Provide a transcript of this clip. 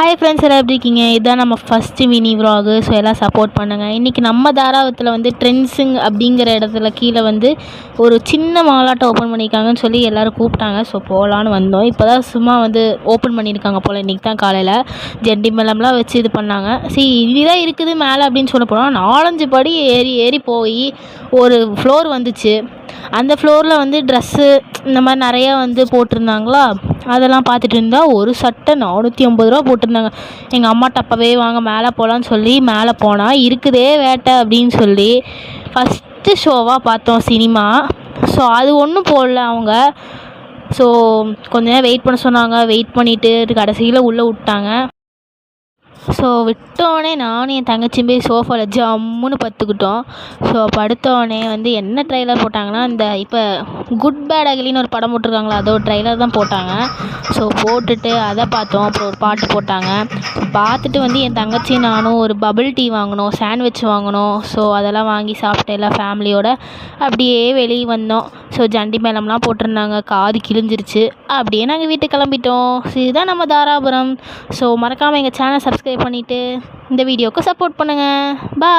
Hi friends, எல்லாம் எப்படி இருக்கீங்க? இதுதான் நம்ம ஃபஸ்ட்டு மினி விலாகு. ஸோ எல்லாம் சப்போர்ட் பண்ணுங்கள். இன்றைக்கி நம்ம தாராவத்தில் வந்து ட்ரெண்ட்ஸுங் அப்படிங்கிற இடத்துல கீழே வந்து ஒரு சின்ன மாலாட்டம் ஓப்பன் பண்ணியிருக்காங்கன்னு சொல்லி எல்லோரும் கூப்பிட்டாங்க. ஸோ போகலான்னு வந்தோம். இப்போ தான் சும்மா வந்து ஓப்பன் பண்ணியிருக்காங்க போல். இன்றைக்கி தான் காலையில் ஜெண்டி மேளம்லாம் வச்சு இது பண்ணாங்க. சரி இதுதான் இருக்குது மேலே அப்படின்னு சொல்ல போனால் 4-5 படி ஏறி போய் ஒரு ஃப்ளோர் வந்துச்சு. அந்த ஃப்ளோரில் வந்து ட்ரெஸ்ஸு இந்த மாதிரி நிறையா வந்து போட்டிருந்தாங்களா. அதெல்லாம் பார்த்துட்டு இருந்தால் ஒரு சட்டை 450 ரூபா போட்டிருந்தாங்க. எங்கள் அம்மாட்ட அப்போவே வாங்க மேலே போகலான்னு சொல்லி மேலே போனால் இருக்குதே வேட்டை அப்படின்னு சொல்லி ஃபஸ்ட்டு ஷோவாக பார்த்தோம் சினிமா. ஸோ அது ஒன்றும் போடல அவங்க. ஸோ கொஞ்ச நேரம் வெயிட் பண்ண சொன்னாங்க. வெயிட் பண்ணிவிட்டு கடைசியில் உள்ளே விட்டாங்க. ஸோ விட்டோடனே நானும் என் தங்கச்சியும் போய் சோஃபாவில் ஜம்முன்னு படுத்துக்கிட்டோம். ஸோ படுத்தோடனே வந்து என்ன ட்ரெய்லர் போட்டாங்கன்னா, இந்த இப்போ குட் பேட் அகலின்னு ஒரு படம் போட்டிருக்காங்களா, அதோ ட்ரெய்லர் தான் போட்டாங்க. ஸோ போட்டுட்டு அதை பார்த்தோம். அப்புறம் ஒரு பாட்டு போட்டாங்க. பார்த்துட்டு வந்து என் தங்கச்சி நானும் ஒரு பபிள் டீ வாங்கினோம், சாண்ட்விச் வாங்கினோம். ஸோ அதெல்லாம் வாங்கி சாப்பிட்டு எல்லாம் ஃபேமிலியோடு அப்படியே வெளியே வந்தோம். ஸோ ஜண்டி மேளம்லாம் போட்டிருந்தாங்க. காது கிழிஞ்சிருச்சு. அப்படியே நாங்கள் வீட்டுக்கு கிளம்பிட்டோம். ஸோ இதுதான் நம்ம தாராபுரம். ஸோ மறக்காமல் எங்கள் சேனல் சப்ஸ்கிரைப் பண்ணிவிட்டு இந்த வீடியோவுக்கு சப்போர்ட் பண்ணுங்கள். பாய்.